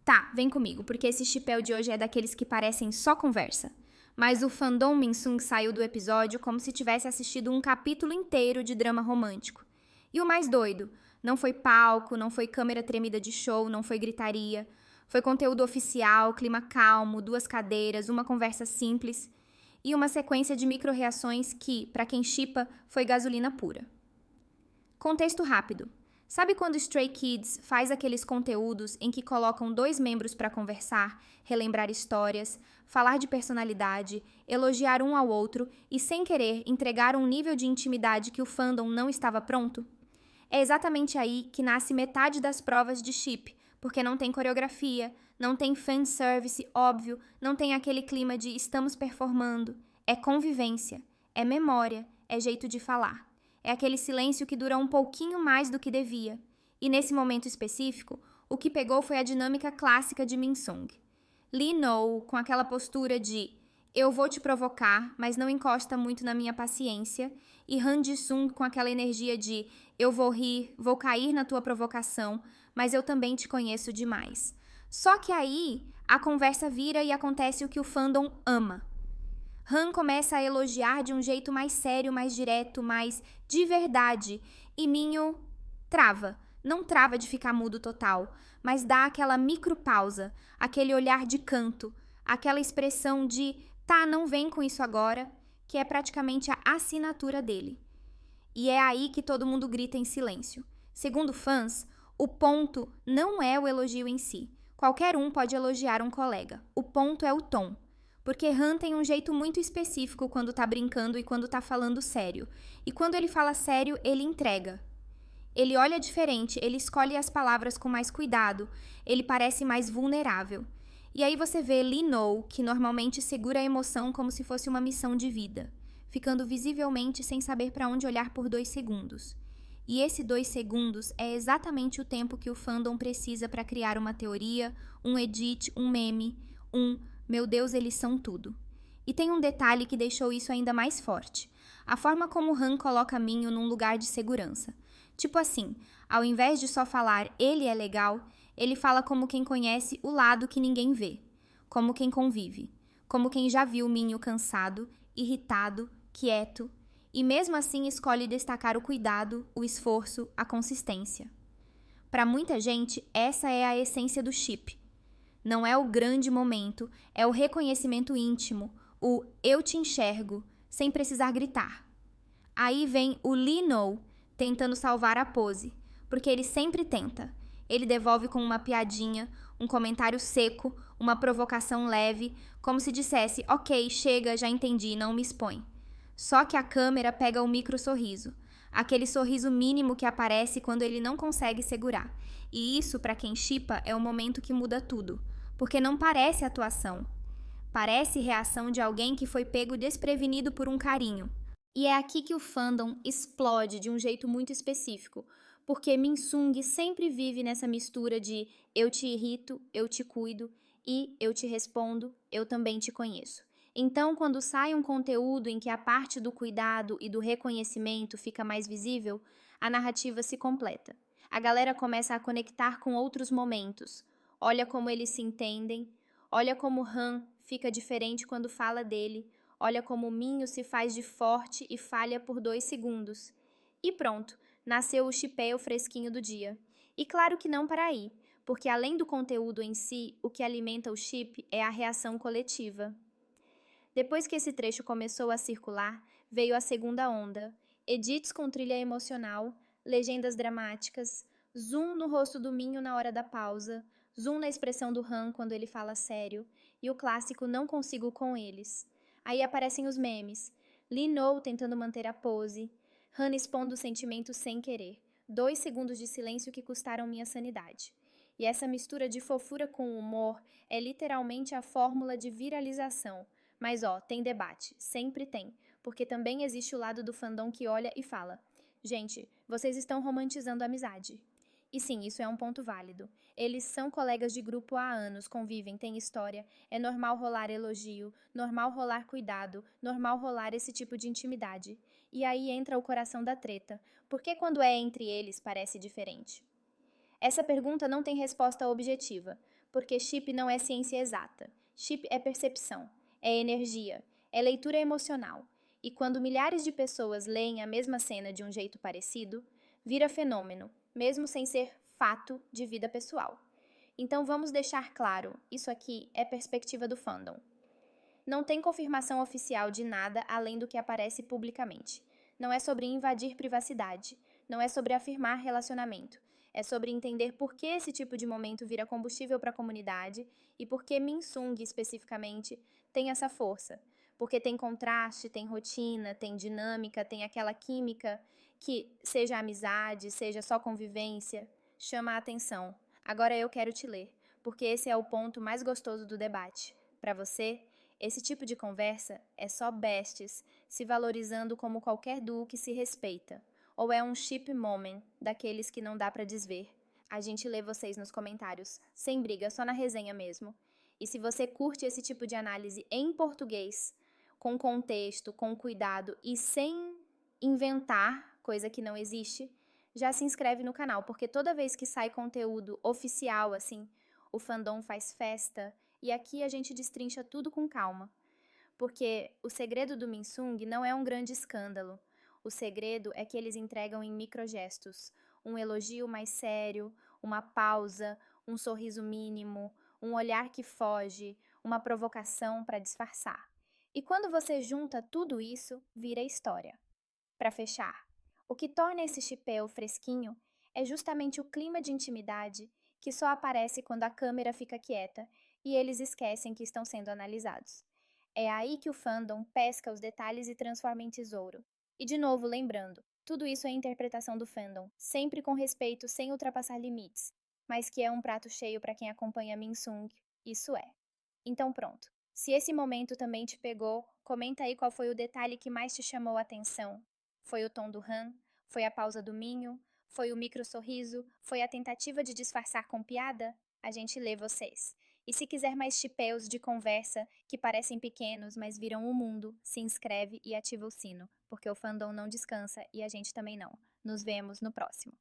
Tá, vem comigo, porque esse chipéu de hoje é daqueles que parecem só conversa. Mas o fandom Minsung saiu do episódio como se tivesse assistido um capítulo inteiro de drama romântico. E o mais doido, não foi palco, não foi câmera tremida de show, não foi gritaria. Foi conteúdo oficial, clima calmo, 2 cadeiras, uma conversa simples e uma sequência de micro-reações que, pra quem shippa, foi gasolina pura. Contexto rápido. Sabe quando Stray Kids faz aqueles conteúdos em que colocam 2 membros pra conversar, relembrar histórias, falar de personalidade, elogiar um ao outro e, sem querer, entregar um nível de intimidade que o fandom não estava pronto? É exatamente aí que nasce metade das provas de ship, porque não tem coreografia, não tem fanservice óbvio, não tem aquele clima de estamos performando. É convivência, é memória, é jeito de falar. É aquele silêncio que dura um pouquinho mais do que devia. E nesse momento específico, o que pegou foi a dinâmica clássica de Minsung. Lee No, com aquela postura de eu vou te provocar, mas não encosta muito na minha paciência, e Han Ji-sung com aquela energia de eu vou rir, vou cair na tua provocação, mas eu também te conheço demais. Só que aí, a conversa vira e acontece o que o fandom ama. Han começa a elogiar de um jeito mais sério, mais direto, mais de verdade. E Minho trava. Não trava de ficar mudo total, mas dá aquela micropausa, aquele olhar de canto, aquela expressão de tá, não vem com isso agora, que é praticamente a assinatura dele. E é aí que todo mundo grita em silêncio. Segundo fãs, o ponto não é o elogio em si. Qualquer um pode elogiar um colega. O ponto é o tom. Porque Han tem um jeito muito específico quando tá brincando e quando tá falando sério. E quando ele fala sério, ele entrega. Ele olha diferente, ele escolhe as palavras com mais cuidado, ele parece mais vulnerável. E aí você vê Lee No, que normalmente segura a emoção como se fosse uma missão de vida, ficando visivelmente sem saber para onde olhar por 2 segundos. E esse 2 segundos é exatamente o tempo que o fandom precisa para criar uma teoria, um edit, um meme, meu Deus, eles são tudo. E tem um detalhe que deixou isso ainda mais forte. A forma como Han coloca Minho num lugar de segurança. Tipo assim, ao invés de só falar ele é legal, ele fala como quem conhece o lado que ninguém vê. Como quem convive. Como quem já viu Minho cansado, irritado, quieto. E mesmo assim escolhe destacar o cuidado, o esforço, a consistência. Para muita gente, essa é a essência do ship. Não é o grande momento, é o reconhecimento íntimo, o eu te enxergo, sem precisar gritar. Aí vem o Lee No, tentando salvar a pose, porque ele sempre tenta. Ele devolve com uma piadinha, um comentário seco, uma provocação leve, como se dissesse, ok, chega, já entendi, não me expõe. Só que a câmera pega o micro sorriso, aquele sorriso mínimo que aparece quando ele não consegue segurar. E isso, para quem shippa, é o momento que muda tudo. Porque não parece atuação. Parece reação de alguém que foi pego desprevenido por um carinho. E é aqui que o fandom explode de um jeito muito específico, porque Minsung sempre vive nessa mistura de eu te irrito, eu te cuido e eu te respondo, eu também te conheço. Então, quando sai um conteúdo em que a parte do cuidado e do reconhecimento fica mais visível, a narrativa se completa. A galera começa a conectar com outros momentos. Olha como eles se entendem, olha como Han fica diferente quando fala dele, olha como Minho se faz de forte e falha por 2 segundos. E pronto, nasceu o chipéu fresquinho do dia. E claro que não para aí, porque além do conteúdo em si, o que alimenta o chip é a reação coletiva. Depois que esse trecho começou a circular, veio a segunda onda, edits com trilha emocional, legendas dramáticas, zoom no rosto do Minho na hora da pausa, zoom na expressão do Han quando ele fala sério, e o clássico não consigo com eles. Aí aparecem os memes, Lee No tentando manter a pose, Han expondo o sentimento sem querer, 2 segundos de silêncio que custaram minha sanidade. E essa mistura de fofura com humor é literalmente a fórmula de viralização. Mas tem debate, sempre tem, porque também existe o lado do fandom que olha e fala, gente, vocês estão romantizando a amizade. E sim, isso é um ponto válido. Eles são colegas de grupo há anos, convivem, têm história, é normal rolar elogio, normal rolar cuidado, normal rolar esse tipo de intimidade. E aí entra o coração da treta. Por que quando é entre eles parece diferente? Essa pergunta não tem resposta objetiva, porque chip não é ciência exata. Chip é percepção, é energia, é leitura emocional. E quando milhares de pessoas leem a mesma cena de um jeito parecido, vira fenômeno, mesmo sem ser fato de vida pessoal. Então vamos deixar claro, isso aqui é perspectiva do fandom. Não tem confirmação oficial de nada além do que aparece publicamente. Não é sobre invadir privacidade, não é sobre afirmar relacionamento. É sobre entender por que esse tipo de momento vira combustível para a comunidade e por que Minsung, especificamente, tem essa força. Porque tem contraste, tem rotina, tem dinâmica, tem aquela química que, seja amizade, seja só convivência, chama a atenção. Agora eu quero te ler, porque esse é o ponto mais gostoso do debate. Para você, esse tipo de conversa é só besties se valorizando como qualquer duo que se respeita. Ou é um ship moment, daqueles que não dá pra desver? A gente lê vocês nos comentários, sem briga, só na resenha mesmo. E se você curte esse tipo de análise em português, com contexto, com cuidado e sem inventar coisa que não existe, já se inscreve no canal, porque toda vez que sai conteúdo oficial, assim, o fandom faz festa, e aqui a gente destrincha tudo com calma. Porque o segredo do Minsung não é um grande escândalo. O segredo é que eles entregam em microgestos. Um elogio mais sério, uma pausa, um sorriso mínimo, um olhar que foge, uma provocação para disfarçar. E quando você junta tudo isso, vira história. Para fechar, o que torna esse chipéu fresquinho é justamente o clima de intimidade que só aparece quando a câmera fica quieta e eles esquecem que estão sendo analisados. É aí que o fandom pesca os detalhes e transforma em tesouro. E de novo, lembrando, tudo isso é interpretação do fandom, sempre com respeito, sem ultrapassar limites, mas que é um prato cheio para quem acompanha Minsung, isso é. Então pronto. Se esse momento também te pegou, comenta aí qual foi o detalhe que mais te chamou a atenção. Foi o tom do Han? Foi a pausa do Minho? Foi o micro sorriso? Foi a tentativa de disfarçar com piada? A gente lê vocês. E se quiser mais chipéus de conversa que parecem pequenos, mas viram o mundo, se inscreve e ativa o sino, porque o fandom não descansa e a gente também não. Nos vemos no próximo.